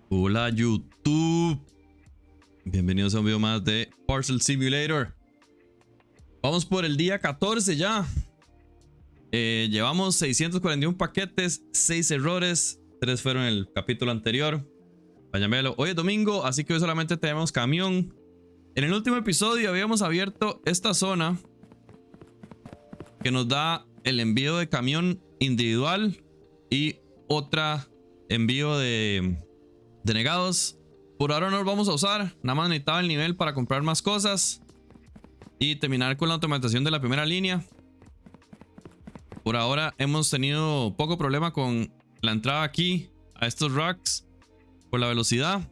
Hola YouTube, bienvenidos a un video más de Parcel Simulator. Vamos por el día 14 ya. Llevamos 641 paquetes, 6 errores, 3 fueron en el capítulo anterior. Váyanmelo. Hoy es domingo, así que hoy solamente tenemos camión. En el último episodio habíamos abierto esta zona que nos da el envío de camión individual y otra envío de denegados. Por ahora no los vamos a usar, nada más necesitaba el nivel para comprar más cosas y terminar con la automatización de la primera línea. Por ahora hemos tenido poco problema con la entrada aquí a estos racks por la velocidad.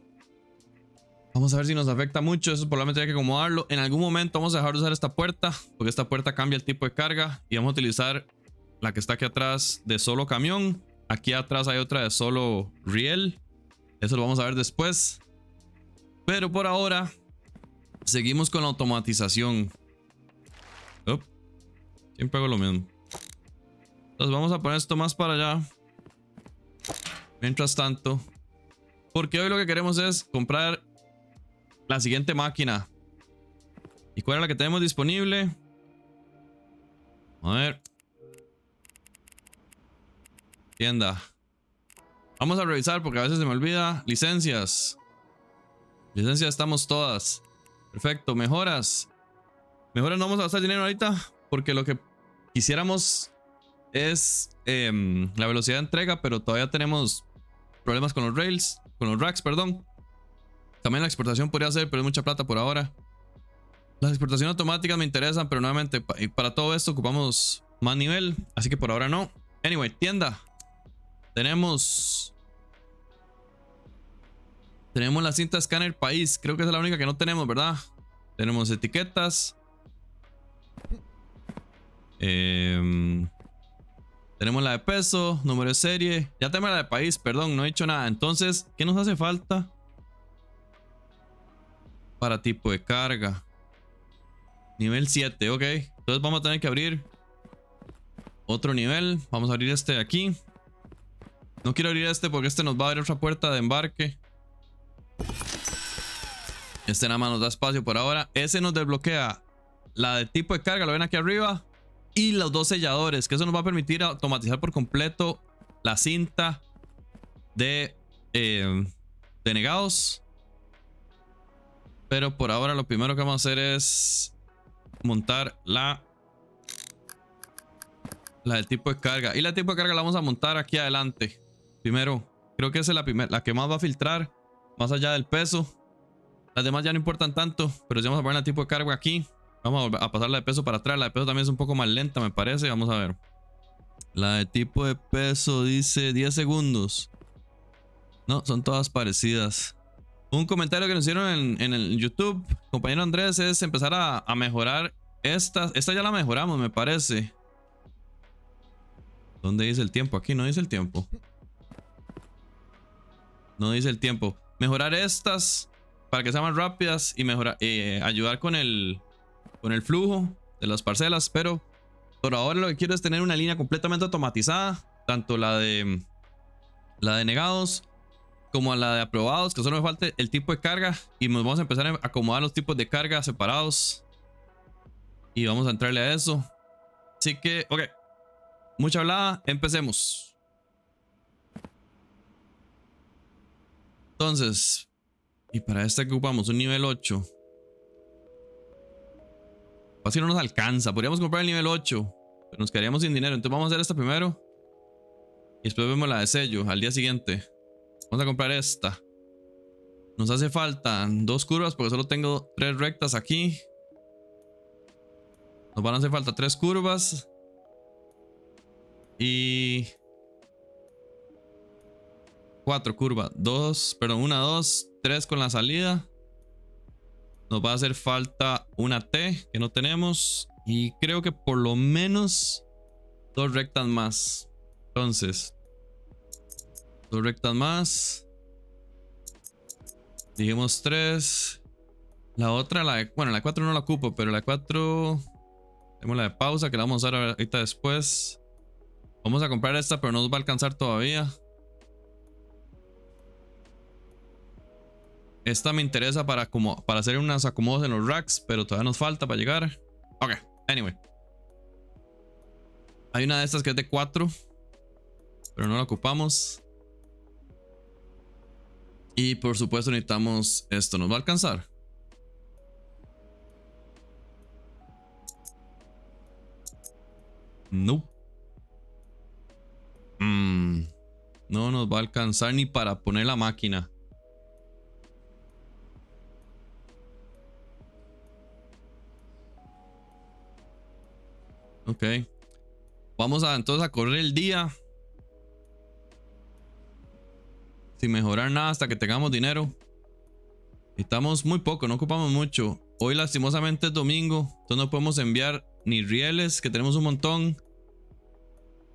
Vamos a ver si nos afecta mucho, eso probablemente hay que acomodarlo. En algún momento vamos a dejar de usar esta puerta porque esta puerta cambia el tipo de carga y vamos a utilizar la que está aquí atrás de solo camión. Aquí atrás hay otra de solo riel. Eso lo vamos a ver después. Pero por ahora seguimos con la automatización. Siempre hago lo mismo. Entonces vamos a poner esto más para allá. Mientras tanto, porque hoy lo que queremos es comprar la siguiente máquina. ¿Y cuál es la que tenemos disponible? A ver. Tienda. Vamos a revisar porque a veces se me olvida. Licencias. Licencias estamos todas. Perfecto. Mejoras. Mejoras no vamos a gastar dinero ahorita porque lo que quisiéramos es la velocidad de entrega, pero todavía tenemos problemas con los rails, con los racks, perdón. También la exportación podría ser, pero es mucha plata por ahora. Las exportaciones automáticas me interesan, pero nuevamente para todo esto ocupamos más nivel, así que por ahora no. Anyway, tienda. Tenemos la cinta escáner país. Creo que esa es la única que no tenemos, ¿verdad? Tenemos etiquetas. Tenemos la de peso, número de serie. Ya tenemos la de país, perdón, no he dicho nada. Entonces, ¿qué nos hace falta? Para tipo de carga. Nivel 7, ok. Entonces vamos a tener que abrir otro nivel. Vamos a abrir este de aquí. No quiero abrir este porque este nos va a abrir otra puerta de embarque. Este nada más nos da espacio por ahora. Ese nos desbloquea la de tipo de carga, lo ven aquí arriba. Y los dos selladores, que eso nos va a permitir automatizar por completo la cinta de denegados. Pero por ahora lo primero que vamos a hacer es montar la del tipo de carga. Y la tipo de carga la vamos a montar aquí adelante. Primero, creo que esa es la que más va a filtrar, más allá del peso. Las demás ya no importan tanto, pero si vamos a poner la tipo de carga aquí. Vamos a pasar la de peso para atrás. La de peso también es un poco más lenta, me parece. Vamos a ver. La de tipo de peso dice 10 segundos. No, son todas parecidas. Un comentario que nos hicieron en el YouTube, compañero Andrés, es empezar a mejorar esta. Esta ya la mejoramos, me parece. ¿Dónde dice el tiempo? Aquí no dice el tiempo. No dice el tiempo. Mejorar estas para que sean más rápidas y mejorar, ayudar con el flujo de las parcelas. Pero por ahora lo que quiero es tener una línea completamente automatizada. Tanto la de negados como a la de aprobados, que solo me falta el tipo de carga. Y nos vamos a empezar a acomodar los tipos de carga separados. Y vamos a entrarle a eso. Así que, ok. Mucha hablada, empecemos. Entonces, y para este ocupamos un nivel 8. Así no nos alcanza. Podríamos comprar el nivel 8, pero nos quedaríamos sin dinero. Entonces vamos a hacer esta primero. Y después vemos la de sello al día siguiente. Vamos a comprar esta. Nos hace falta 2 curvas porque solo tengo 3 rectas aquí. Nos van a hacer falta 3 curvas. Y 4 curvas. 1, 2, 3 con la salida. Nos va a hacer falta una T que no tenemos. Y creo que por lo menos 2 rectas más. Entonces, 2 rectas más. Dijimos 3. La otra, bueno, la 4 no la ocupo, pero la 4 tenemos la de pausa que la vamos a usar ahorita después. Vamos a comprar esta, pero no nos va a alcanzar todavía. Esta me interesa para hacer unos acomodos en los racks, pero todavía nos falta para llegar. Ok, anyway. Hay una de estas que es de 4, pero no la ocupamos. Y por supuesto necesitamos esto. ¿Nos va a alcanzar? No. No nos va a alcanzar ni para poner la máquina. Ok. Vamos a entonces a correr el día. Sin mejorar nada hasta que tengamos dinero. Necesitamos muy poco, no ocupamos mucho. Hoy lastimosamente es domingo. Entonces no podemos enviar ni rieles, que tenemos un montón.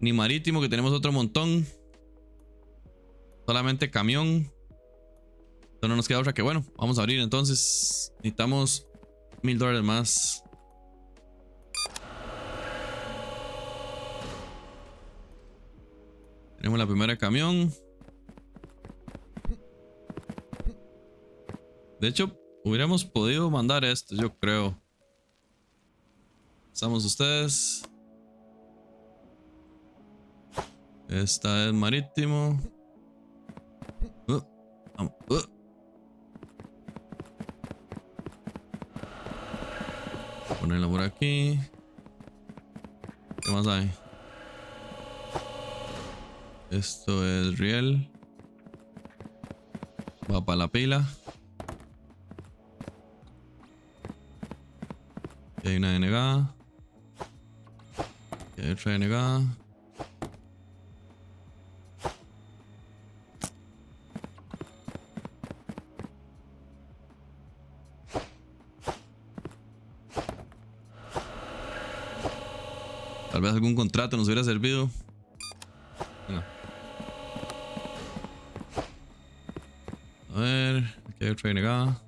Ni marítimo, que tenemos otro montón. Solamente camión. Entonces no nos queda otra que bueno. Vamos a abrir entonces. Necesitamos $1000 más. Tenemos la primera camión. De hecho, hubiéramos podido mandar esto, yo creo. Estamos ustedes. Esta es marítimo. Ponerla por aquí. ¿Qué más hay? Esto es riel. Va para la pila. Aquí hay una denegada. Aquí hay otra denegada. Tal vez algún contrato nos hubiera servido. Venga. A ver, aquí hay otra denegada.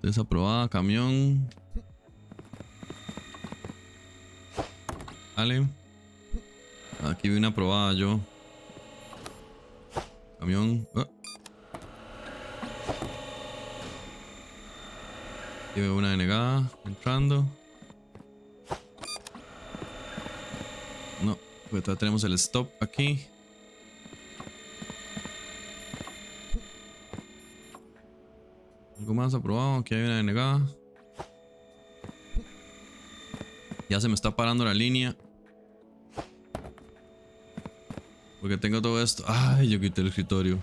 Desaprobada, camión. Vale. Aquí vi una aprobada yo. Camión. Aquí veo una denegada entrando. No, porque todavía tenemos el stop aquí. Algo más aprobado. Aquí hay una denegada. Ya se me está parando la línea. Porque tengo todo esto. Ay, yo quité el escritorio.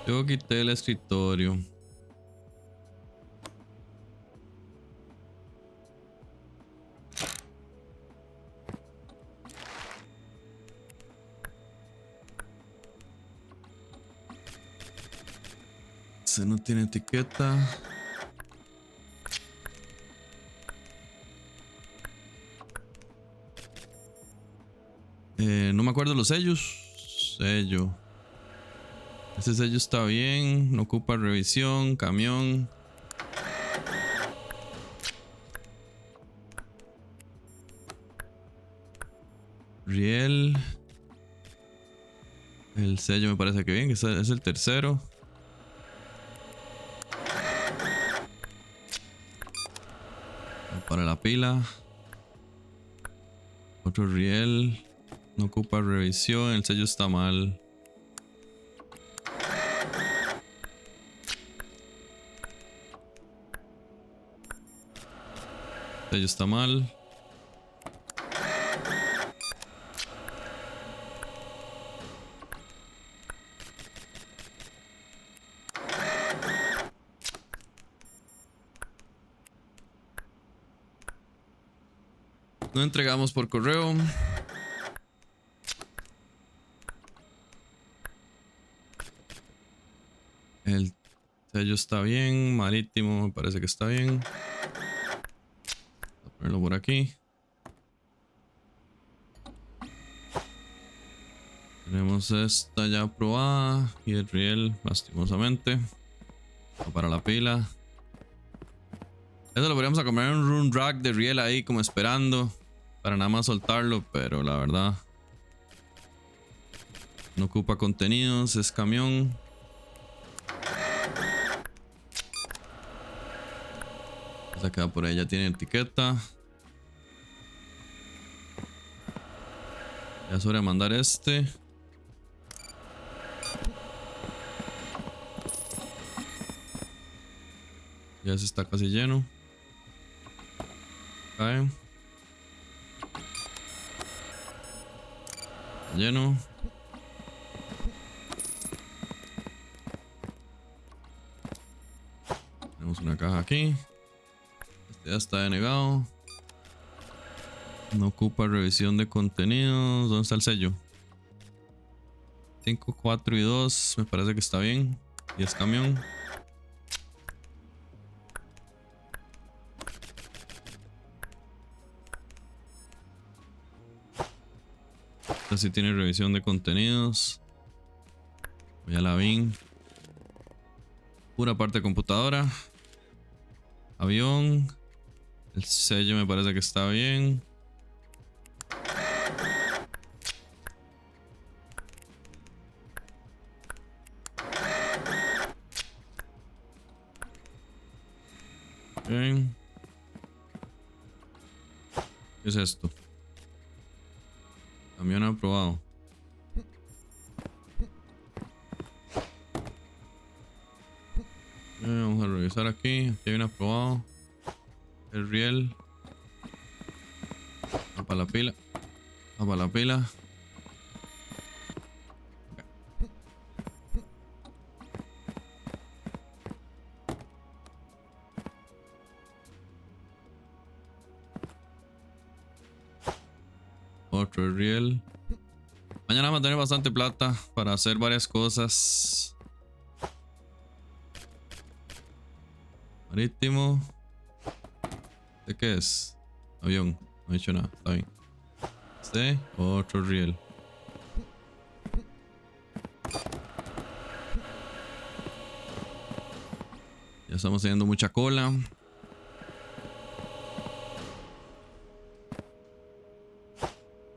Yo quité el escritorio. Se no tiene etiqueta. No me acuerdo los sellos. Sello. Ese sello está bien. No ocupa revisión. Camión. Riel. El sello me parece que bien. Que es el tercero. Para la pila. Otro riel. No ocupa revisión. El sello está mal. El sello está mal. No entregamos por correo. El sello está bien. Marítimo me parece que está bien. Voy a ponerlo por aquí. Tenemos esta ya aprobada. Y el riel, lastimosamente. Para la pila. Eso lo podríamos a comer en un run rack de riel ahí como esperando. Para nada más soltarlo. Pero la verdad. No ocupa contenidos. Es camión. Esa queda por ahí ya tiene etiqueta. Ya es hora de mandar este. Ya se está casi lleno. Cae. Lleno. Tenemos una caja aquí. Este ya está denegado. No ocupa revisión de contenidos. ¿Dónde está el sello? 5, 4 y 2. Me parece que está bien. Y es camión. Esta sí tiene revisión de contenidos. Ya la vi. Pura parte de computadora. Avión. El sello me parece que está bien. Bien. ¿Qué es esto? Camión aprobado. Vamos a revisar aquí. Aquí hay un aprobado. El riel. Va para la pila. Va para la pila. Otro riel. Mañana vamos a tener bastante plata para hacer varias cosas. Marítimo. ¿De qué es? Avión. No he hecho nada. Está bien. Este. Otro riel. Ya estamos teniendo mucha cola.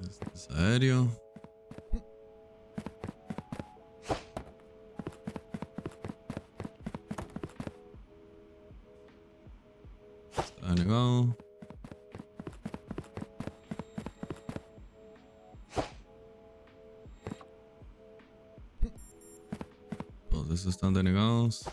Este es aéreo. Está denegado. Todos estos están denegados.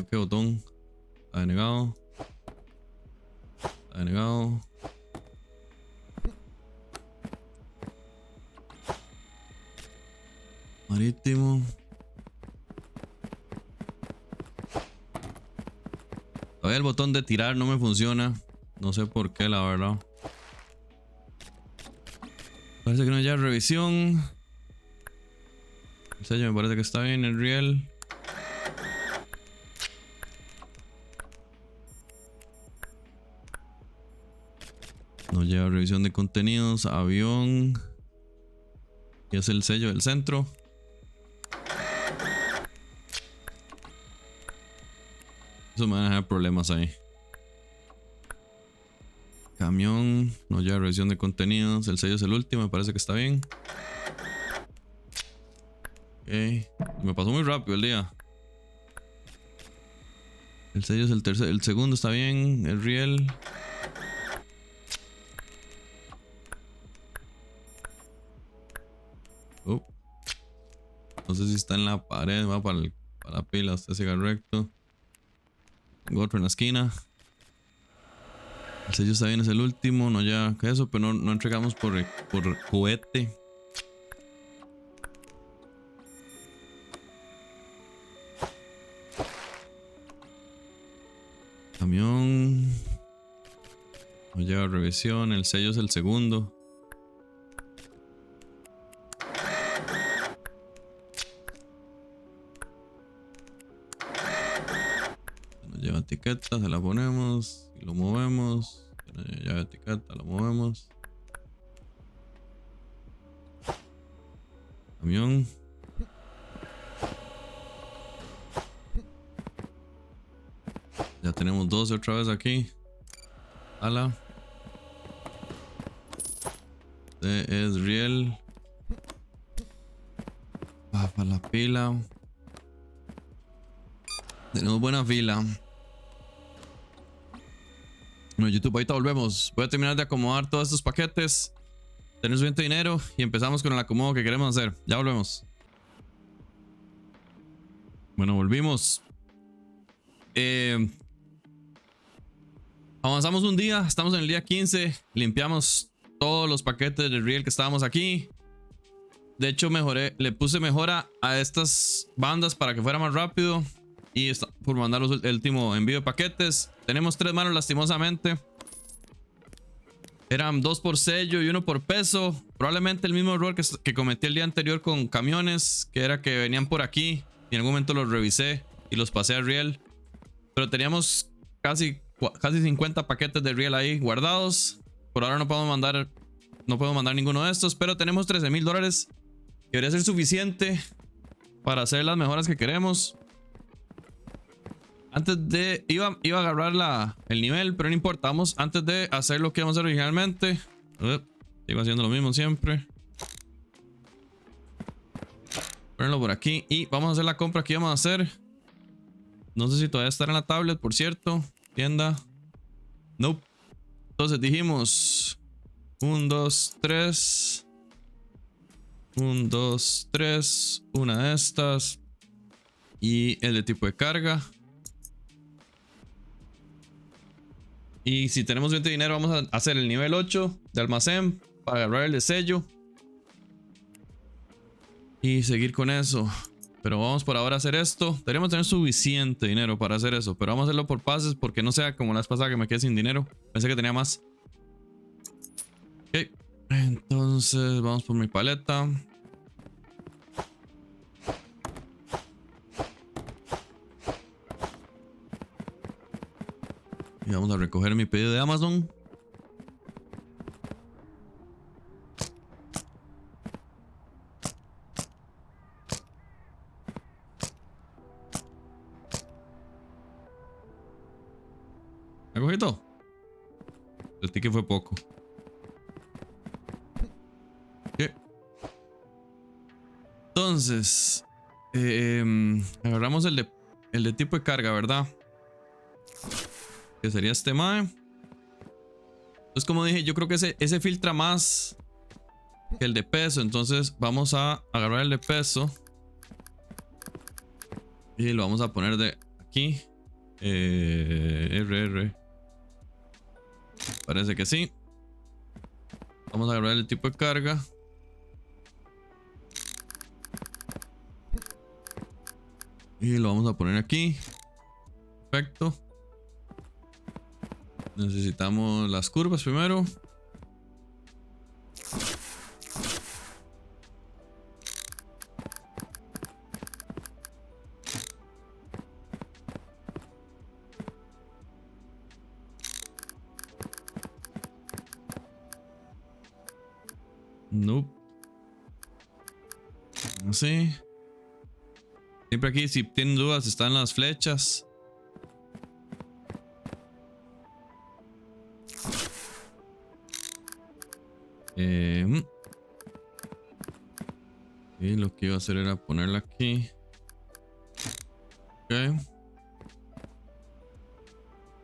¿Qué botón? Está denegado. Está denegado. Marítimo. Todavía el botón de tirar no me funciona. No sé por qué, la verdad. Parece que no hay ya revisión. El sello me parece que está bien. El riel. No lleva revisión de contenidos. Avión. Y es el sello del centro. Eso me va a dejar problemas ahí. Camión. No lleva revisión de contenidos. El sello es el último. Me parece que está bien. Ok. Me pasó muy rápido el día. El sello es el tercer. El segundo está bien. El riel. No sé si está en la pared. Va para la pila. Usted siga recto. Tengo otro en la esquina. El sello está bien, es el último. No ya que eso, pero no entregamos por cohete. Camión. No lleva revisión. El sello es el segundo. No Lleva etiqueta, se la ponemos y lo movemos. Lleva etiqueta, lo movemos. Camión. Ya tenemos 12 otra vez aquí. Ala. Este es riel. Va para la pila. Tenemos buena fila. Bueno, YouTube, ahorita volvemos. Voy a terminar de acomodar todos estos paquetes. Tener suficiente dinero y empezamos con el acomodo que queremos hacer. Ya volvemos. Bueno, volvimos. Avanzamos un día. Estamos en el día 15. Limpiamos todos los paquetes de riel que estábamos aquí. De hecho, le puse mejora a estas bandas para que fuera más rápido. Y está por mandar el último envío de paquetes. Tenemos 3 manos lastimosamente. Eran 2 por sello y 1 por peso. Probablemente el mismo error que cometí el día anterior con camiones. Que era que venían por aquí. Y en algún momento los revisé y los pasé a riel. Pero teníamos casi 50 paquetes de riel ahí guardados. Por ahora no podemos mandar ninguno de estos. Pero tenemos $13,000. Que debería ser suficiente para hacer las mejoras que queremos. Antes de... Iba a agarrar el nivel, pero no importa. Vamos, antes de hacer lo que íbamos a hacer originalmente. Sigo haciendo lo mismo siempre. Ponerlo por aquí. Y vamos a hacer la compra que íbamos a hacer. No sé si todavía estará en la tablet, por cierto. Tienda. Nope. Entonces dijimos... 1, 2, 3. 1, 2, 3. Una de estas. Y el de tipo de carga. Y si tenemos suficiente dinero, vamos a hacer el nivel 8 de almacén para agarrar el de sello. Y seguir con eso. Pero vamos por ahora a hacer esto. Deberíamos tener suficiente dinero para hacer eso. Pero vamos a hacerlo por pases porque no sea como la vez pasada que me quedé sin dinero. Pensé que tenía más. Ok. Entonces vamos por mi paleta. Y vamos a recoger mi pedido de Amazon. ¿Me cogí todo? El ticket fue poco. Ok. Entonces, agarramos el de tipo de carga, ¿verdad? Que sería este mae. Entonces, como dije, yo creo que ese filtra más que el de peso. Entonces vamos a agarrar el de peso y lo vamos a poner de aquí. RR. Parece que sí. Vamos a agarrar el tipo de carga. Y lo vamos a poner aquí. Perfecto. Necesitamos las curvas primero. Nope. Así. Siempre aquí, si tienen dudas, están las flechas. Y lo que iba a hacer era ponerla aquí. Ok.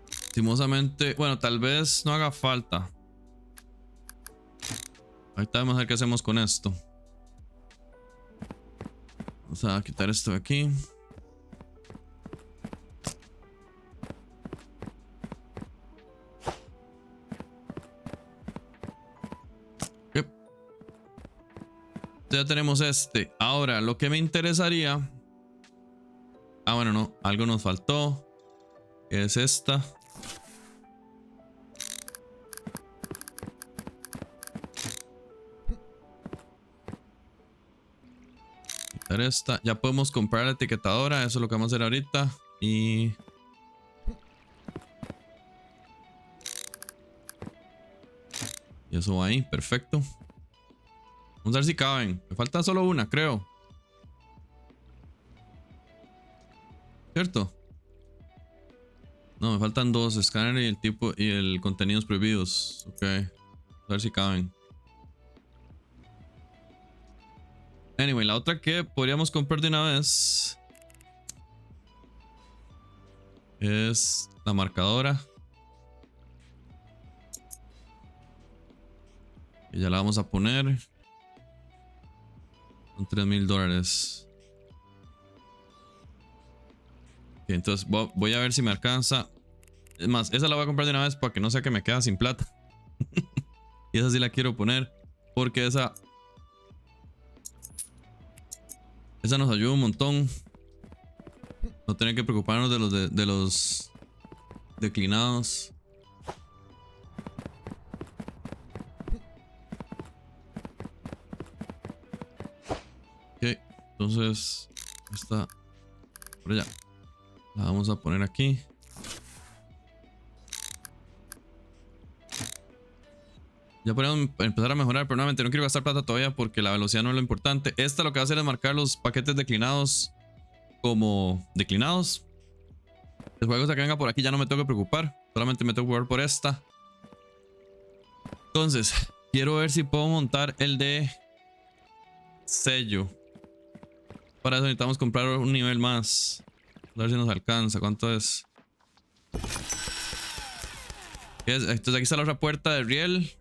Lastimosamente, bueno, tal vez no haga falta. Ahorita vamos a ver qué hacemos con esto. Vamos a quitar esto de aquí. Ya tenemos este. Ahora, lo que me interesaría... Ah, bueno, no. Algo nos faltó. Que es esta. Quitar esta. Ya podemos comprar la etiquetadora. Eso es lo que vamos a hacer ahorita. Y... Eso va ahí, perfecto. Vamos a ver si caben. Me falta solo una, creo. ¿Cierto? No, me faltan dos. Escáner y el tipo y el contenidos prohibidos. Ok. A ver si caben. Anyway, la otra que podríamos comprar de una vez es la marcadora. Y ya la vamos a poner. Son $3,000. Ok, entonces voy a ver si me alcanza. Es más, esa la voy a comprar de una vez para que no sea que me queda sin plata. Y esa sí la quiero poner. Porque esa nos ayuda un montón. No tener que preocuparnos de los declinados. Ok, entonces esta por allá la vamos a poner aquí. Ya podemos empezar a mejorar, pero nuevamente no quiero gastar plata todavía porque la velocidad no es lo importante. Esta lo que va a hacer es marcar los paquetes declinados como declinados. Después de que venga por aquí ya no me tengo que preocupar. Solamente me tengo que preocupar por esta. Entonces, quiero ver si puedo montar el de sello. Para eso necesitamos comprar un nivel más. A ver si nos alcanza. ¿Cuánto es? Entonces aquí está la otra puerta de riel.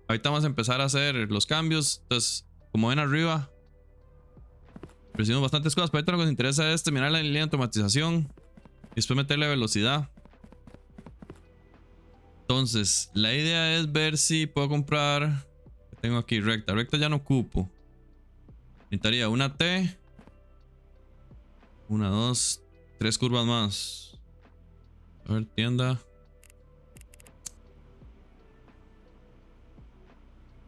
Ahorita vamos a empezar a hacer los cambios. Entonces, como ven arriba, recibimos bastantes cosas. Pero ahorita lo que nos interesa es terminar la línea de automatización y después meterle velocidad. Entonces, la idea es ver si puedo comprar. Tengo aquí recta. Recta ya no ocupo. Necesitaría una T. Una, dos, tres curvas más. A ver, tienda.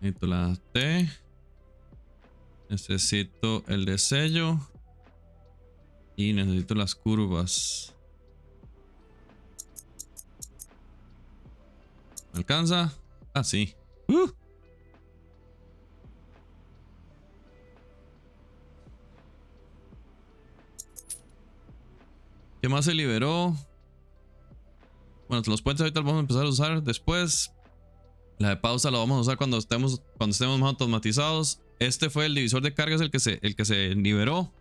Necesito la T. Necesito el de sello. Y necesito las curvas. ¿Me alcanza? Ah, sí. ¿Qué más se liberó? Bueno, los puentes ahorita los vamos a empezar a usar después. La de pausa la vamos a usar cuando estemos más automatizados. Este fue el divisor de cargas el que se liberó.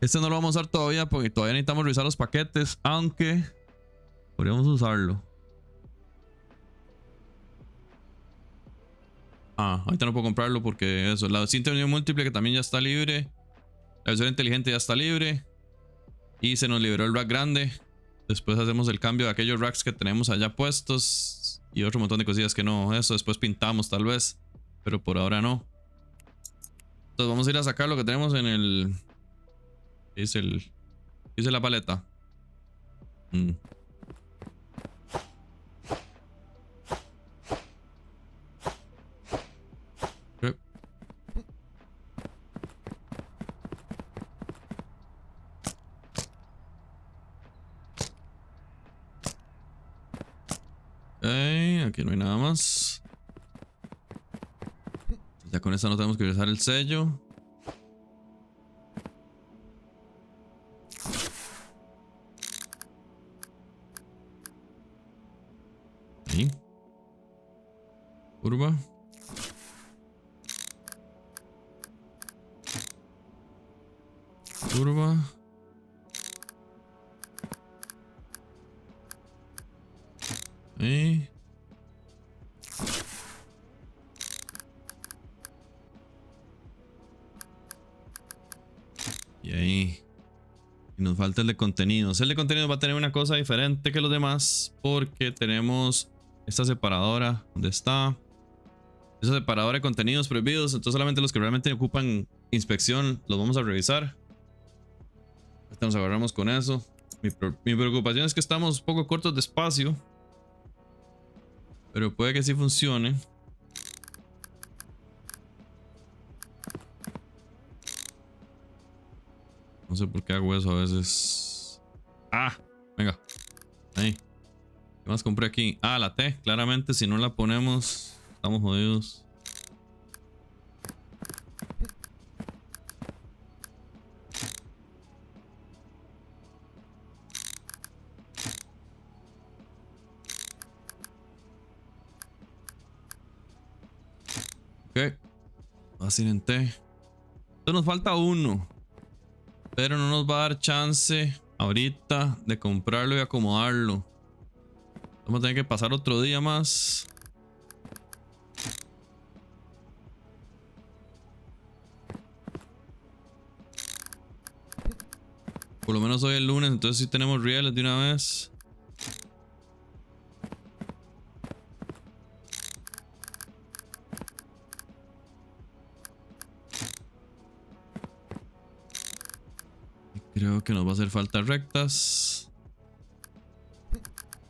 Este no lo vamos a usar todavía porque todavía necesitamos revisar los paquetes, aunque podríamos usarlo. Ah, ahorita no puedo comprarlo porque eso. La cinta de unión múltiple que también ya está libre. La visora inteligente ya está libre. Y se nos liberó el rack grande. Después hacemos el cambio de aquellos racks que tenemos allá puestos. Y otro montón de cosillas que no. Eso después pintamos tal vez. Pero por ahora no. Entonces vamos a ir a sacar lo que tenemos en el... ¿Qué dice la paleta? Okay. Aquí no hay nada más. Ya con esta no tenemos que utilizar el sello. Ahí. Curva. Curva. Ahí. Y ahí. Y nos falta el de contenidos. El de contenidos va a tener una cosa diferente que los demás. Porque tenemos esta separadora. ¿Dónde está? Esa separadora de contenidos prohibidos. Entonces solamente los que realmente ocupan inspección los vamos a revisar. Ahorita nos agarramos con eso. Mi preocupación es que estamos un poco cortos de espacio. Pero puede que sí funcione. No sé por qué hago eso a veces. Ah, venga. Ahí. ¿Qué más compré aquí? Ah, la T. Claramente, si no la ponemos, estamos jodidos. Ok. Fácil en T. Entonces nos falta uno. Pero no nos va a dar chance ahorita de comprarlo y acomodarlo. Vamos a tener que pasar otro día más. Por lo menos hoy es el lunes, entonces sí tenemos rieles de una vez. Creo que nos va a hacer falta rectas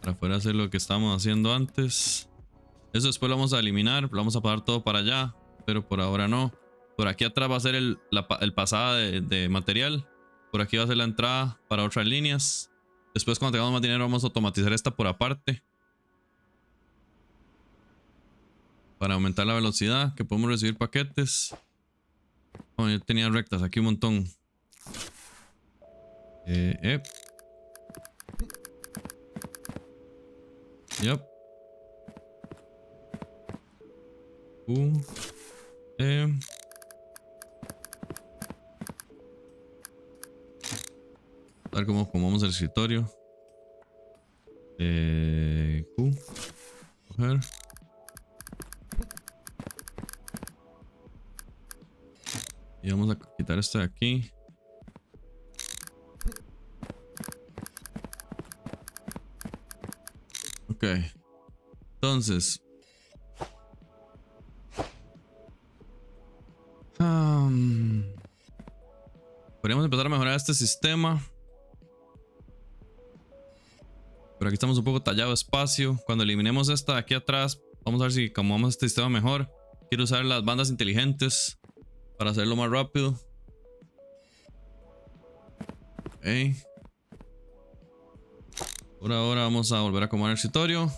para poder hacer lo que estábamos haciendo antes. Eso después lo vamos a eliminar, lo vamos a pasar todo para allá, pero por ahora no. Por aquí atrás va a ser el pasada de material. Por aquí va a ser la entrada para otras líneas. Después cuando tengamos más dinero vamos a automatizar esta por aparte. Para aumentar la velocidad, que podemos recibir paquetes. Oh, yo tenía rectas aquí un montón. Yep. A ver cómo acomodamos el escritorio. Q. Coger. Y vamos a quitar esto de aquí. Ok. Entonces. Podríamos empezar a mejorar este sistema. Pero aquí estamos un poco tallado espacio. Cuando eliminemos esta de aquí atrás, vamos a ver si acomodamos este sistema mejor. Quiero usar las bandas inteligentes para hacerlo más rápido. Ok. Por ahora vamos a volver a acomodar el escritorio.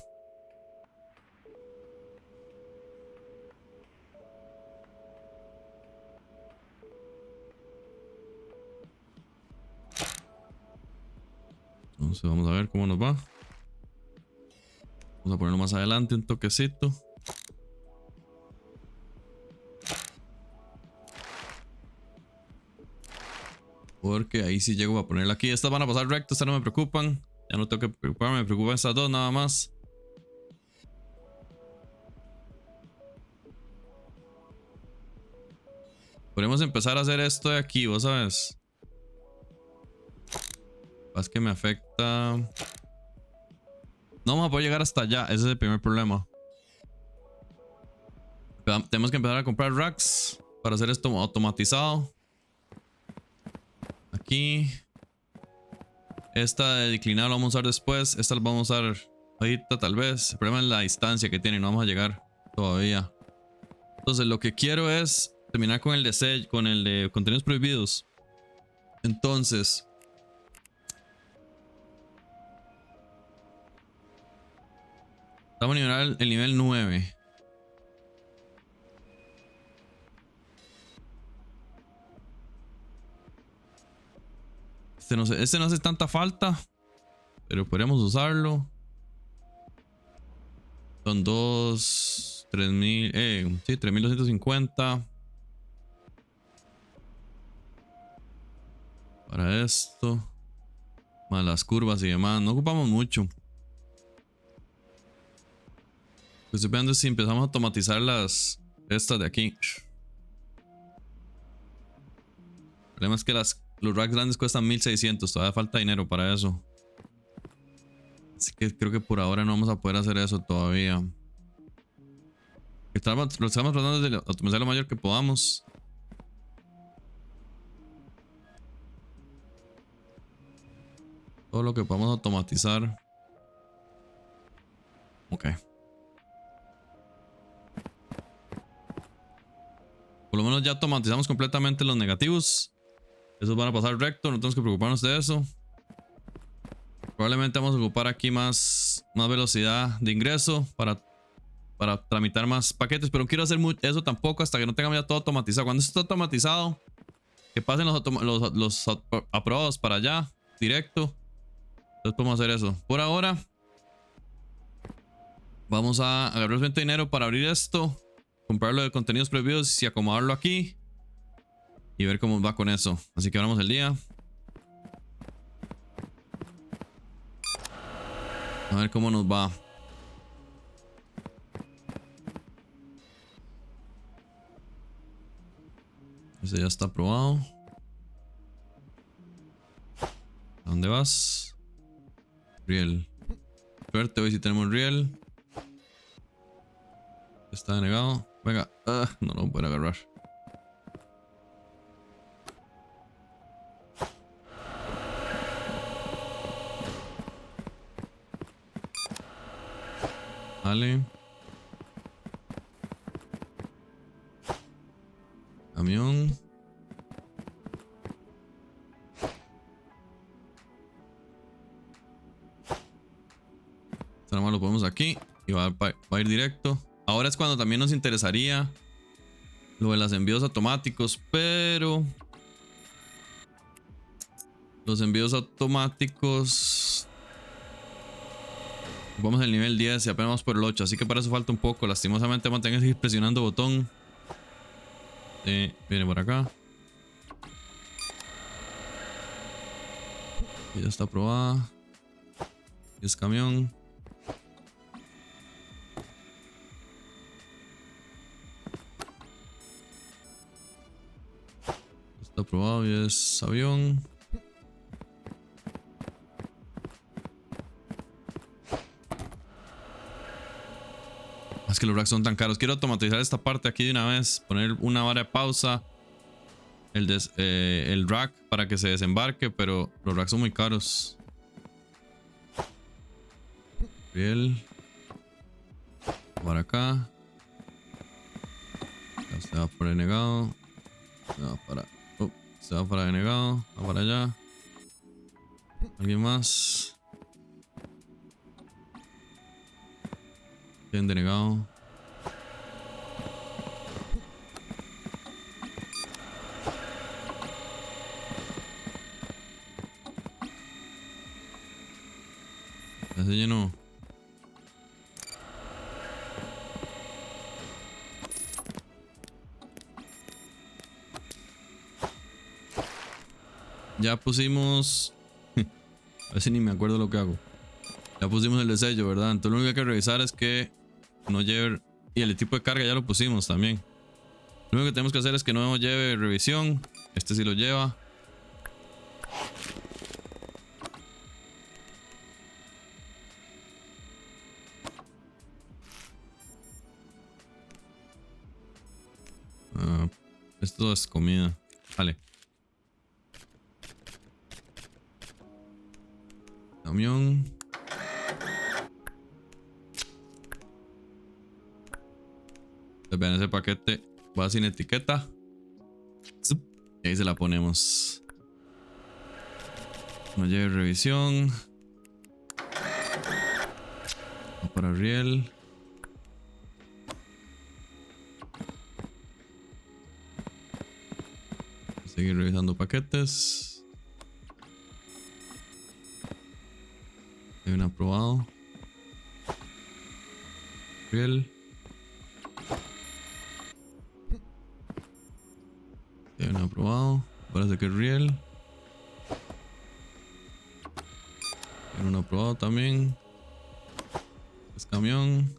Entonces vamos a ver cómo nos va. Vamos a ponerlo más adelante, un toquecito. Porque ahí sí llego a ponerla aquí. Estas van a pasar recto, estas no me preocupan. Ya no tengo que preocuparme, me preocupan estas dos nada más. Podemos empezar a hacer esto de aquí, vos sabes. Es que me afecta. No vamos a poder llegar hasta allá, ese es el primer problema. Tenemos que empezar a comprar racks para hacer esto automatizado. Aquí. Esta de declinar la vamos a usar después. Esta la vamos a usar ahorita tal vez. El problema es la distancia que tiene, no vamos a llegar todavía. Entonces lo que quiero es terminar con el de sello, con el de contenidos prohibidos. Entonces vamos a nivelar el nivel 9. Este no hace tanta falta, pero podríamos usarlo. Son 3000, sí, 3250. Para esto. Más las curvas y demás. No ocupamos mucho. Pues estoy viendo si empezamos a automatizar estas de aquí. El problema es que los racks grandes cuestan 1600. Todavía falta dinero para eso. Así que creo que por ahora no vamos a poder hacer eso todavía. Lo estamos tratando de optimizar lo mayor que podamos. Todo lo que podamos automatizar. Ok. Por lo menos ya automatizamos completamente los negativos. Esos van a pasar recto, no tenemos que preocuparnos de eso. Probablemente vamos a ocupar aquí más velocidad de ingreso para tramitar más paquetes. Pero no quiero hacer eso tampoco hasta que no tengamos ya todo automatizado. Cuando esto esté automatizado, que pasen los aprobados para allá, directo. Entonces podemos hacer eso. Por ahora, vamos a agarrar suficiente dinero para abrir esto, comprarlo de contenidos prohibidos y acomodarlo aquí. Y ver cómo va con eso. Así que abramos el día. A ver cómo nos va. Ese ya está aprobado. ¿A dónde vas? Riel. Suerte, hoy sí tenemos Riel. Está denegado. Venga. No lo puedo agarrar. Vale. Camión. Nada más lo ponemos aquí y va a ir directo. Ahora es cuando también nos interesaría lo de los envíos automáticos, pero los envíos automáticos vamos al nivel 10 y apenas vamos por el 8, así que para eso falta un poco. Lastimosamente vamos a tener que seguir presionando botón. Viene por acá. Y ya está aprobada. Y es camión. Está aprobado y es avión. Es que los racks son tan caros. Quiero automatizar esta parte aquí de una vez. Poner una vara de pausa. El rack para que se desembarque. Pero los racks son muy caros. Riel. Para acá. Ya se va para denegado. Se va para denegado. Va para allá. ¿Alguien más? Bien denegado. Ya se llenó. Ya pusimos. A ver si ni me acuerdo lo que hago. Ya pusimos el de sello, ¿verdad? Entonces lo único que hay que revisar es que no lleve. Y el tipo de carga ya lo pusimos también. Lo único que tenemos que hacer es que no lleve revisión. Este sí lo lleva. Esto es comida. Vale. Camión. Vean, ese paquete va sin etiqueta. Y ahí se la ponemos. No lleve revisión. Va para Riel. Seguir revisando paquetes. Hay un aprobado. Riel. Hay un aprobado. Parece que es Riel. Hay un aprobado también. Es camión.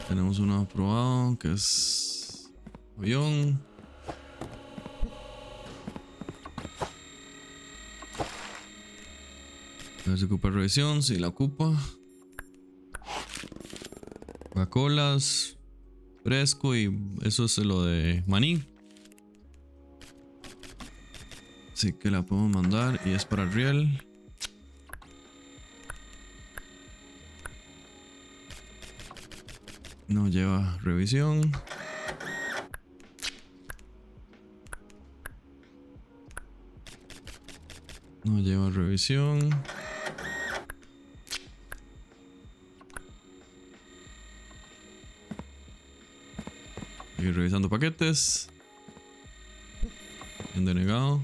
Tenemos uno aprobado que es avión. A ver si ocupa revisión. Si la ocupa. Coca-Colas. Fresco y eso es lo de maní. Así que la podemos mandar y es para Riel. No lleva revisión. No lleva revisión. Sigue revisando paquetes. Bien denegado.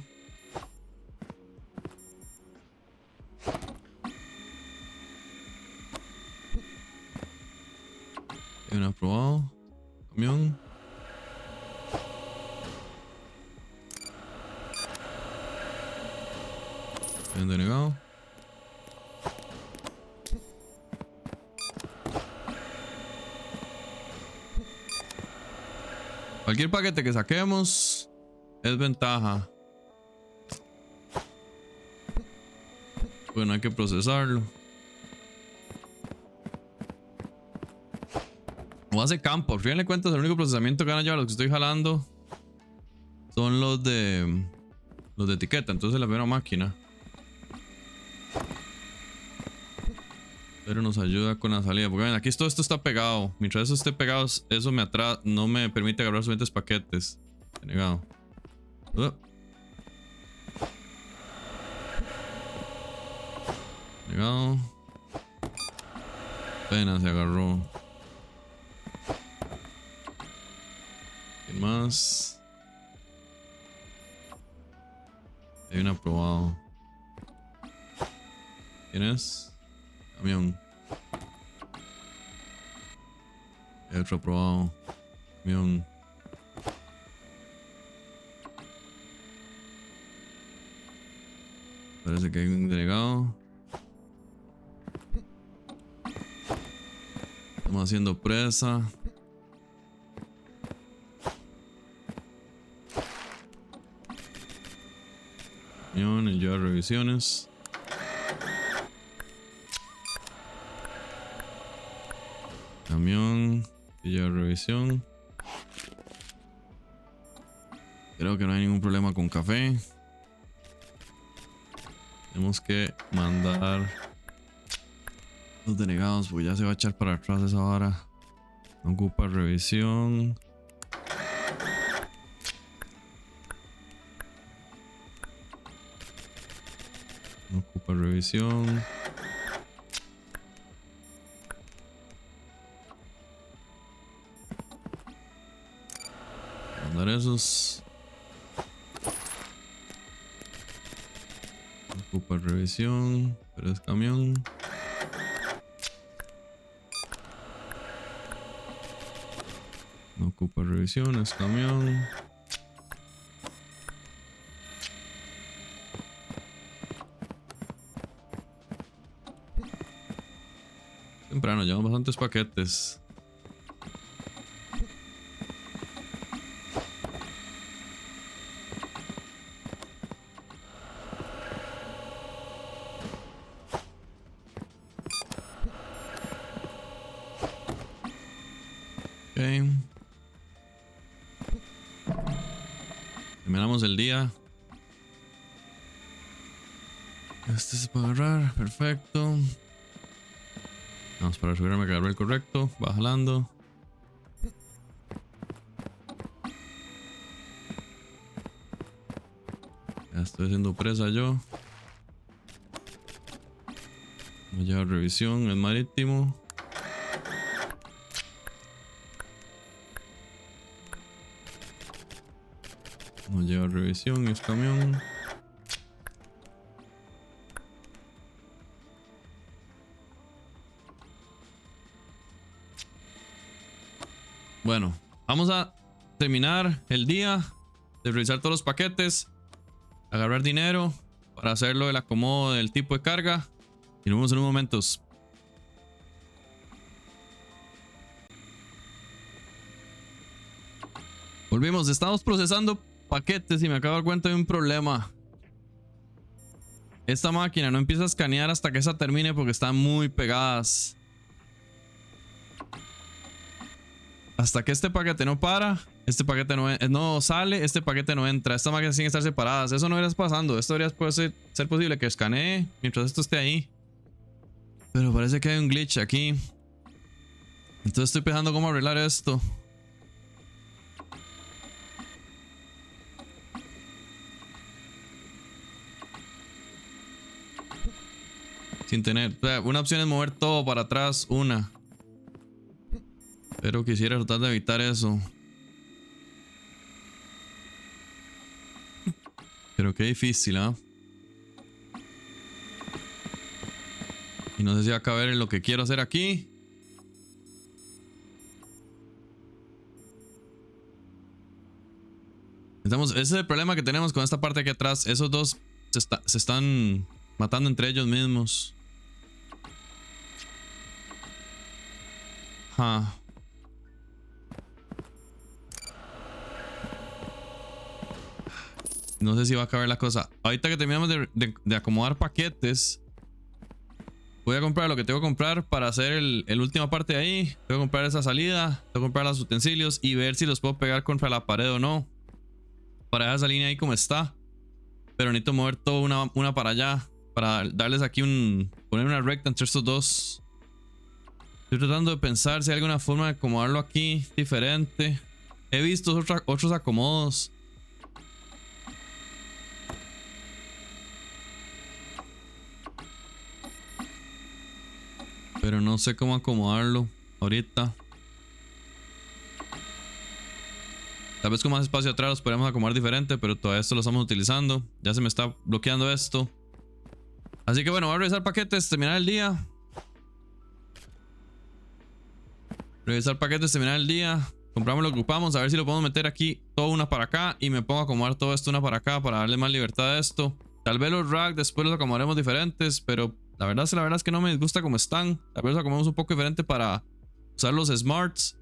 Bien aprobado. Camión. Bien denegado. Cualquier paquete que saquemos es ventaja. Bueno, hay que procesarlo. O hace campo. Al final de cuentas, el único procesamiento que van a llevar los que estoy jalando son los de etiqueta. Entonces la primera máquina. Pero nos ayuda con la salida. Porque ven, aquí todo esto está pegado. Mientras eso esté pegado, eso no me permite agarrar suficientes paquetes. Denegado. Denegado. Apenas se agarró. ¿Quién más? Hay un aprobado. ¿Quién es? Camión. Hay otro aprobado. Camión. Parece que hay un delegado. Estamos haciendo presa. Camión y ya revisiones. Camión y ya revisión. Creo que no hay ningún problema con café. Tenemos que mandar los denegados porque ya se va a echar para atrás esa vara. No ocupa revisión. No ocupa revisión. Mandar esos. No ocupa revisión, pero es camión. No ocupa revisión, es camión. Temprano, llevamos bastantes paquetes. Ok. Terminamos el día. Este es para agarrar, perfecto. Vamos para asegurarme que agarré el correcto. Va jalando. Ya estoy haciendo presa yo. No lleva revisión, es marítimo. No lleva revisión, es camión. Bueno, vamos a terminar el día de revisar todos los paquetes, agarrar dinero para hacerlo el acomodo del tipo de carga y nos vemos en unos momentos. Volvimos, estamos procesando paquetes y me acabo de dar cuenta de un problema. Esta máquina no empieza a escanear hasta que esa termine porque están muy pegadas. Hasta que este paquete no para, este paquete no sale, este paquete no entra. Estas máquinas tienen que estar separadas. Eso no debería pasando. Esto debería ser posible que escanee mientras esto esté ahí. Pero parece que hay un glitch aquí. Entonces estoy pensando cómo arreglar esto. Sin tener... O sea, una opción es mover todo para atrás. Una. Pero quisiera tratar de evitar eso. Pero qué difícil, ¿ah? Y no sé si va a caber en lo que quiero hacer aquí. Ese es el problema que tenemos con esta parte aquí atrás. Esos dos se están matando entre ellos mismos. Ah. No sé si va a caber la cosa. Ahorita que terminamos de acomodar paquetes, voy a comprar lo que tengo que comprar para hacer el última parte de ahí. Tengo que comprar esa salida, tengo que comprar los utensilios y ver si los puedo pegar contra la pared o no. Para dejar esa línea ahí como está. Pero necesito mover todo una para allá. Para darles aquí poner una recta entre estos dos. Estoy tratando de pensar si hay alguna forma de acomodarlo aquí diferente. He visto otros acomodos. Pero no sé cómo acomodarlo ahorita. Tal vez con más espacio atrás los podríamos acomodar diferente, pero todavía esto lo estamos utilizando. Ya se me está bloqueando esto. Así que bueno, voy a revisar paquetes, terminar el día. Revisar paquetes, terminar el día. Compramos, lo agrupamos, a ver si lo podemos meter aquí todo una para acá. Y me pongo a acomodar todo esto una para acá para darle más libertad a esto. Tal vez los racks después los acomodaremos diferentes, pero la verdad es que no me disgusta como están. Tal vez los acomodamos un poco diferente para usar los smarts.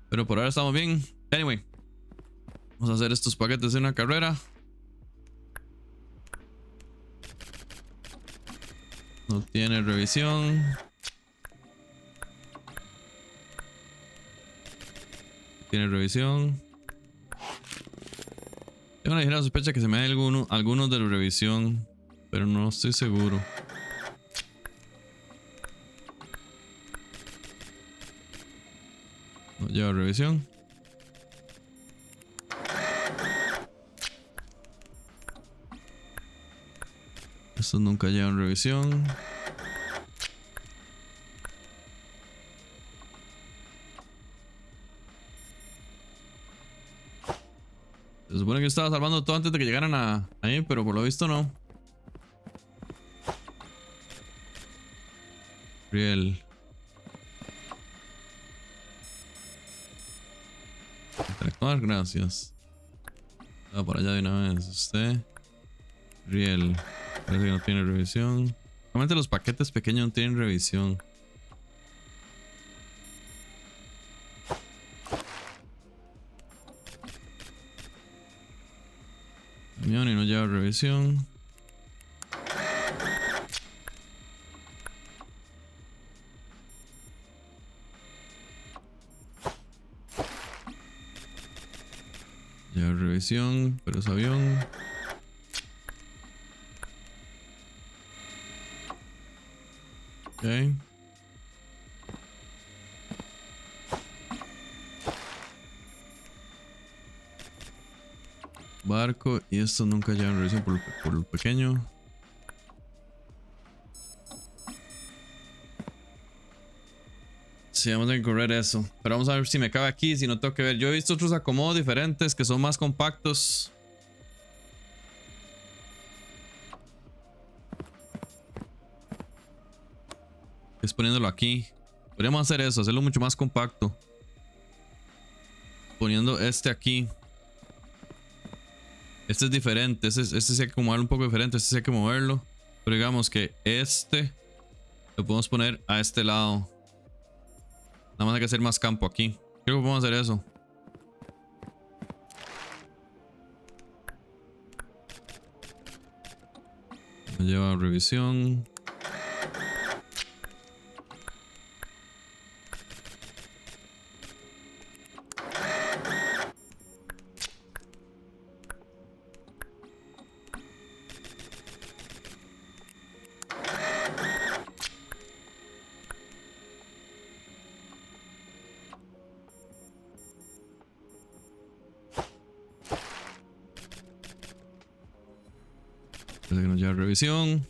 Pero por ahora estamos bien. Anyway, vamos a hacer estos paquetes en una carrera. No tiene revisión. Tiene revisión. Tengo una ligera sospecha que se me da algunos de la revisión, pero no estoy seguro. No lleva revisión. Estos nunca llevan revisión. Se supone que yo estaba salvando todo antes de que llegaran ahí, pero por lo visto no. Riel. Interactuar, gracias. Va por allá de una vez. Usted. Riel. Parece que no tiene revisión. Normalmente los paquetes pequeños no tienen revisión. Camión y no lleva revisión. Lleva revisión, pero es avión. Ok. Barco y esto nunca llevan revisión por lo pequeño. Sí, vamos a correr eso. Pero vamos a ver si me cabe aquí, si no tengo que ver. Yo he visto otros acomodos diferentes que son más compactos. Es poniéndolo aquí. Podríamos hacer eso, hacerlo mucho más compacto. Poniendo este aquí. Este es diferente. Este sí hay que acomodarlo un poco diferente. Este sí hay que moverlo. Pero digamos que este lo podemos poner a este lado. Nada más hay que hacer más campo aquí. Creo que podemos hacer eso. Me lleva revisión. Parece que nos lleva revisión.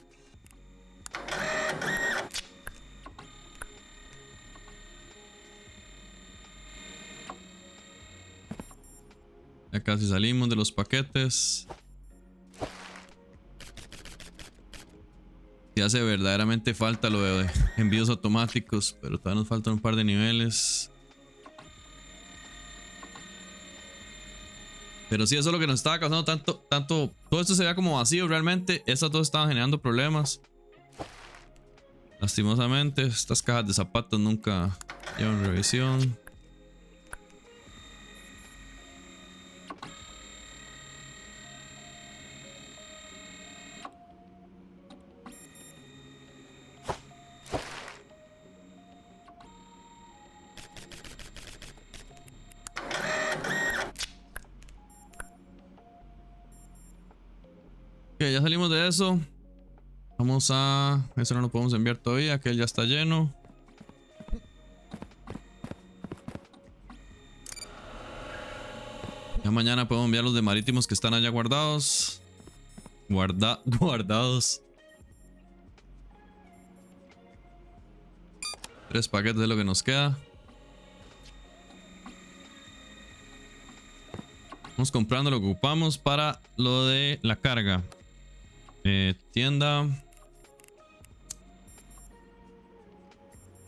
Ya casi salimos de los paquetes. Si hace verdaderamente falta lo de envíos automáticos, pero todavía nos faltan un par de niveles. Pero sí, eso es lo que nos estaba causando tanto. Todo esto se veía como vacío realmente. Estas dos estaban generando problemas. Lastimosamente, estas cajas de zapatos nunca llevan revisión. Ok, ya salimos de eso. Vamos a... Eso no lo podemos enviar todavía, aquel ya está lleno. Ya mañana podemos enviar los de marítimos que están allá guardados. Guardados. 3 paquetes de lo que nos queda. Vamos comprando lo que ocupamos para lo de la carga. Tienda.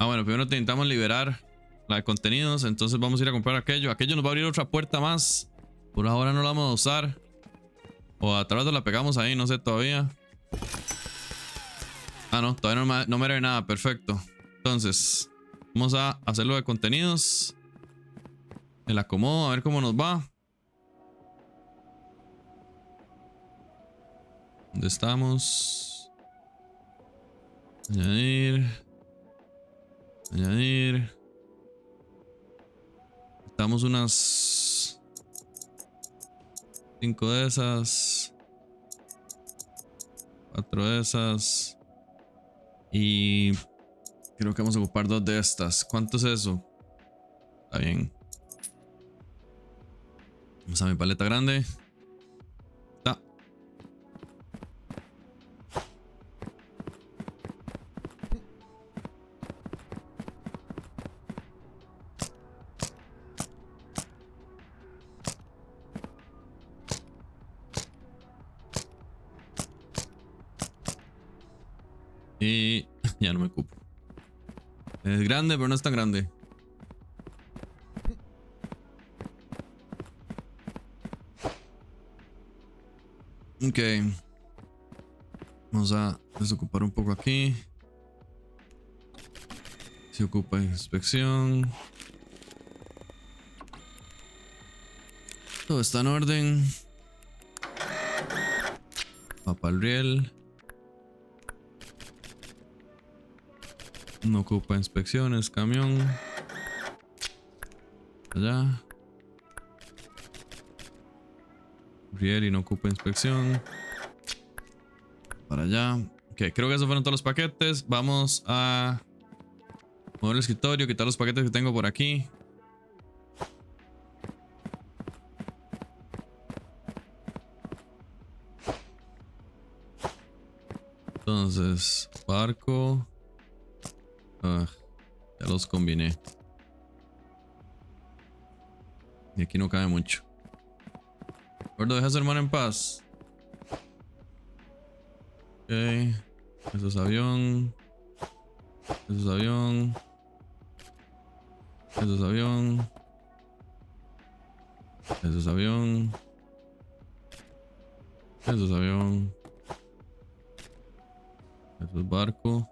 Bueno, primero intentamos liberar la de contenidos. Entonces vamos a ir a comprar aquello. Aquello nos va a abrir otra puerta más. Por ahora no la vamos a usar. O a través de la pegamos ahí, no sé todavía. Ah, no, todavía no me haré nada. Perfecto. Entonces, vamos a hacerlo de contenidos. El acomodo, a ver cómo nos va. ¿Dónde estamos? Añadir. Añadir. Estamos unas 5 de esas. 4 de esas. Y creo que vamos a ocupar 2 de estas. ¿Cuánto es eso? Está bien. Vamos a mi paleta grande. Está. Y ya no me ocupo. Es grande, pero no es tan grande. Ok. Vamos a desocupar un poco aquí. Se ocupa inspección. Todo está en orden. Papa al riel. No ocupa inspecciones, camión. Allá. Riel y no ocupa inspección. Para allá. Ok, creo que esos fueron todos los paquetes. Vamos a mover el escritorio, quitar los paquetes que tengo por aquí. Entonces, barco. Ya los combiné. Y aquí no cabe mucho. Gordo, deja a su hermano en paz. Ok. Eso es avión. Eso es avión. Eso es avión. Eso es avión. Eso es avión. Eso es barco.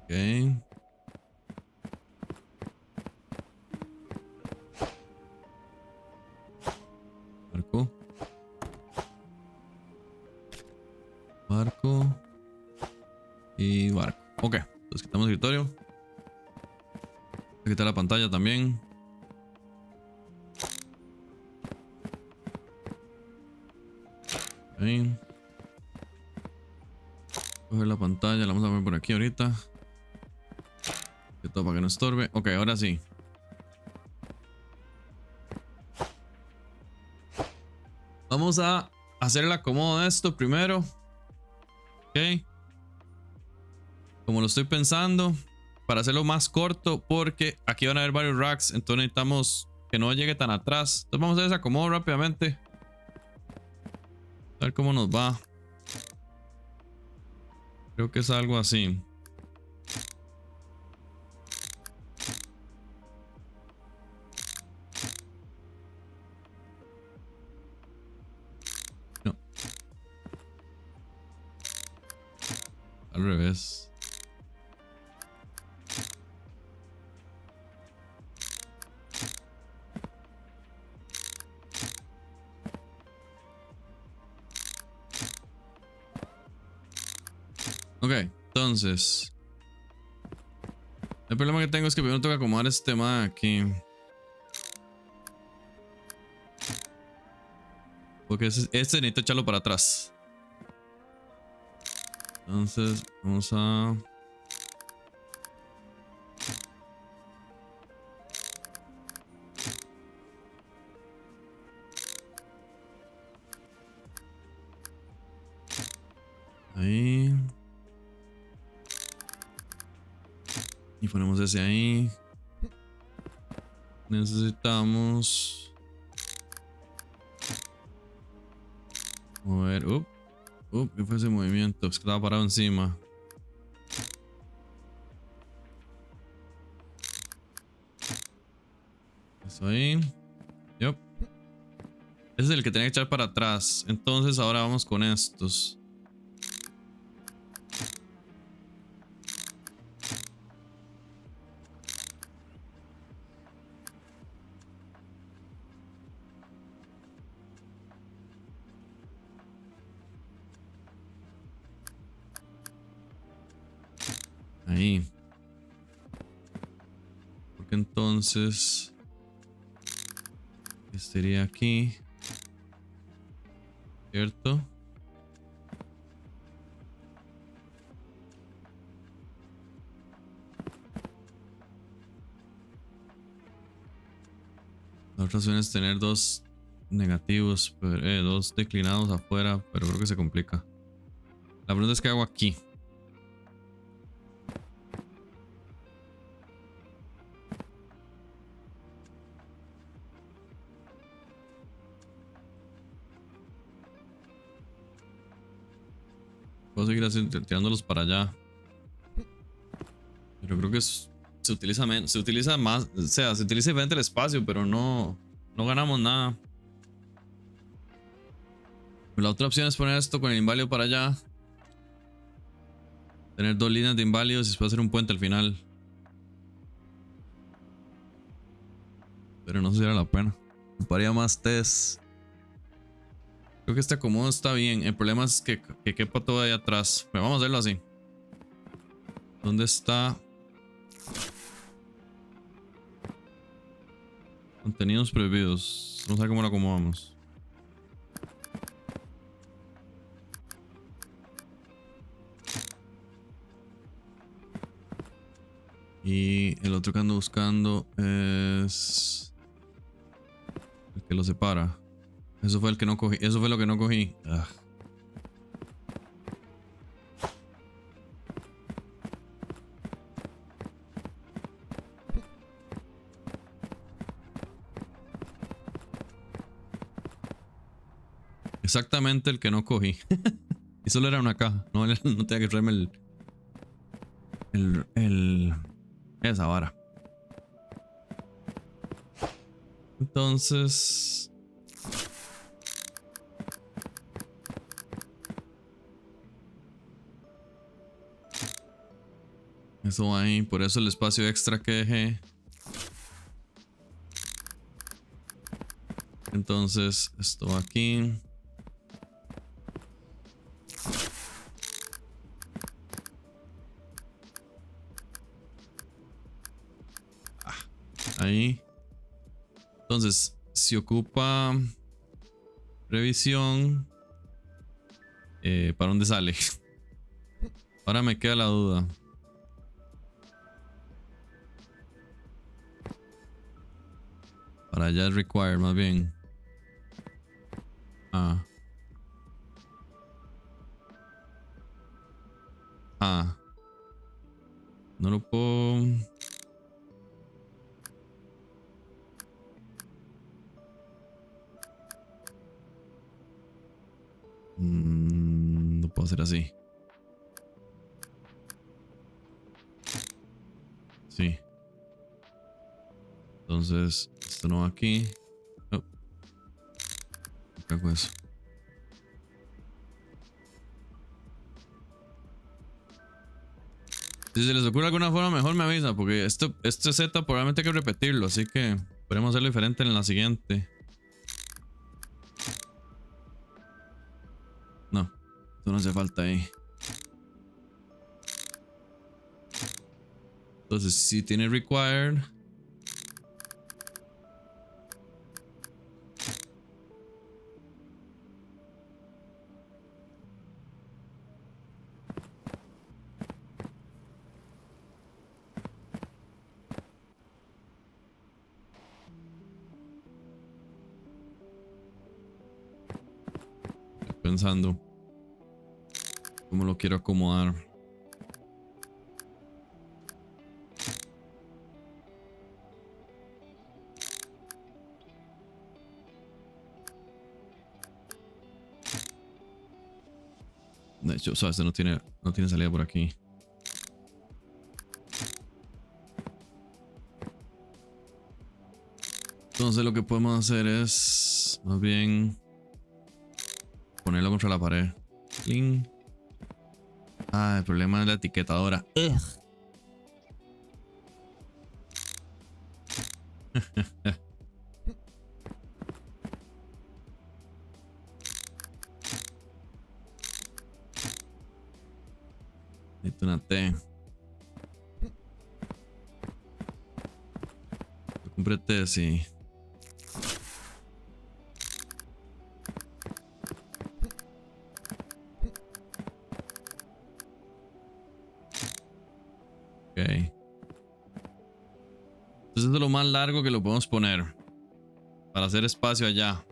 Ok. Barco. Barco. Y barco. Ok. Entonces quitamos el escritorio. Voy a quitar la pantalla también. Ok. Coger la pantalla. La vamos a poner por aquí ahorita. Que todo para que no estorbe. Ok, ahora sí. Vamos a hacer el acomodo de esto primero. Ok. como lo estoy pensando, para hacerlo más corto, porque aquí van a haber varios racks, entonces necesitamos que no llegue tan atrás. Entonces vamos a hacer ese acomodo rápidamente. A ver cómo nos va. Creo que es algo así. No, al revés. Ok, entonces el problema que tengo es que primero tengo que acomodar este tema aquí, porque este necesito echarlo para atrás. Entonces vamos a... ahí. Y ponemos ese ahí. Necesitamos mover. ¿Qué fue ese movimiento? Es que estaba parado encima. Eso ahí. Yup. Ese es el que tenía que echar para atrás. Entonces ahora vamos con estos. Ahí. Porque entonces... estaría aquí. ¿Cierto? La otra opción es tener dos negativos, dos declinados afuera, pero creo que se complica. La pregunta es qué hago aquí. Puedo seguir tirándolos para allá. Pero creo que se utiliza menos, se utiliza más, o sea, se utiliza diferente el espacio, pero no ganamos nada. La otra opción es poner esto con el inválido para allá. Tener dos líneas de inválidos y después hacer un puente al final. Pero no sé si era la pena. Ocuparía más test. Creo que este acomodo está bien. El problema es que quepa todo ahí atrás. Pero vamos a hacerlo así. ¿Dónde está? Contenidos prohibidos. Vamos a ver cómo lo acomodamos. Y el otro que ando buscando es el que lo separa. Eso fue el que no cogí. Eso fue lo que no cogí. Ugh. Exactamente el que no cogí. Y solo era una caja. No, no tenía que traerme esa vara. Entonces... eso va ahí. Por eso el espacio extra que dejé. Entonces esto va aquí. Ahí. Entonces, si ocupa revisión, ¿para dónde sale? Ahora me queda la duda. Para allá es require, más bien. Ah. Ah. No lo puedo... no puedo hacer así. Sí. Entonces, esto no va aquí. Oh. ¿Qué hago eso? Si se les ocurre alguna forma mejor me avisa, porque este Z probablemente hay que repetirlo, así que podemos hacerlo diferente en la siguiente. No, esto no hace falta ahí. Entonces, si tiene required. Pensando cómo lo quiero acomodar. De hecho, o sea, este no tiene salida por aquí. Entonces lo que podemos hacer es más bien ponerlo contra la pared. ¡Cling! Ah, el problema es la etiquetadora. Necesito una T. Compré T, sí. Ok. Entonces esto es lo más largo que lo podemos poner para hacer espacio allá.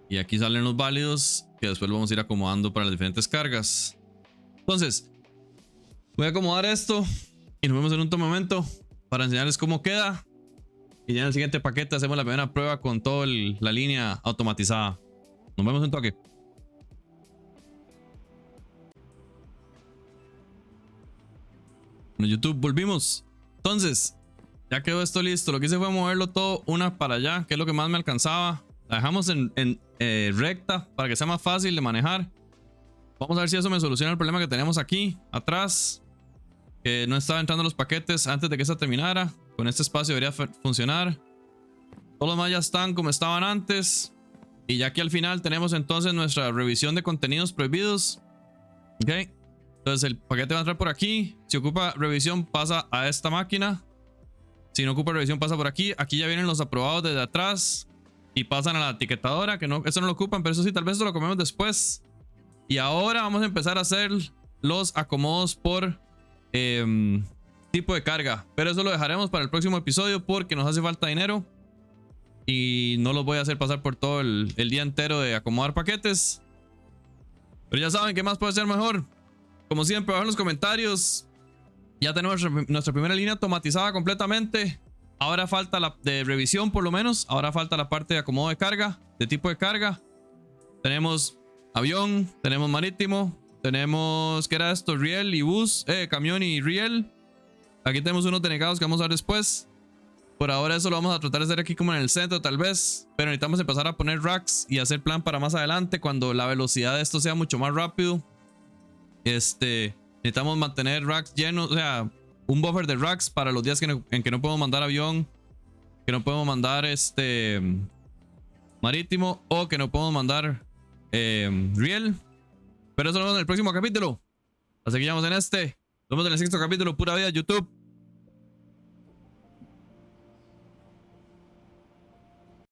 Y aquí salen los válidos que después lo vamos a ir acomodando para las diferentes cargas. Entonces, voy a acomodar esto y nos vemos en un momento para enseñarles cómo queda. Y ya en el siguiente paquete hacemos la primera prueba con toda la línea automatizada. Nos vemos en un toque. Bueno, YouTube, volvimos. Entonces, ya quedó esto listo. Lo que hice fue moverlo todo una para allá, que es lo que más me alcanzaba. La dejamos en recta para que sea más fácil de manejar. Vamos a ver si eso me soluciona el problema que teníamos aquí atrás, que no estaba entrando los paquetes antes de que esta terminara. Con este espacio debería funcionar. Todos los demás ya están como estaban antes. Y ya aquí al final tenemos entonces nuestra revisión de contenidos prohibidos. Ok. Entonces el paquete va a entrar por aquí. Si ocupa revisión pasa a esta máquina. Si no ocupa revisión pasa por aquí. Aquí ya vienen los aprobados desde atrás y pasan a la etiquetadora, que no, eso no lo ocupan, pero eso sí, tal vez eso lo comemos después. Y ahora vamos a empezar a hacer los acomodos por tipo de carga. Pero eso lo dejaremos para el próximo episodio porque nos hace falta dinero. Y no los voy a hacer pasar por todo el día entero de acomodar paquetes. Pero ya saben qué más puede ser mejor. Como siempre, abajo en los comentarios. Ya tenemos nuestra primera línea automatizada completamente. Ahora falta la de revisión por lo menos. Ahora falta la parte de acomodo de carga, de tipo de carga. Tenemos avión, tenemos marítimo, tenemos, ¿qué era esto? Riel y bus, camión y riel. Aquí tenemos unos denegados que vamos a ver después. Por ahora eso lo vamos a tratar de hacer aquí como en el centro tal vez. Pero necesitamos empezar a poner racks y hacer plan para más adelante cuando la velocidad de esto sea mucho más rápido. Necesitamos mantener racks llenos, o sea, un buffer de racks para los días en que no podemos mandar avión, que no podemos mandar marítimo o que no podemos mandar riel. Pero eso lo vemos en el próximo capítulo. Así que ya vamos en este. Nos vemos en el sexto capítulo. Pura vida, YouTube.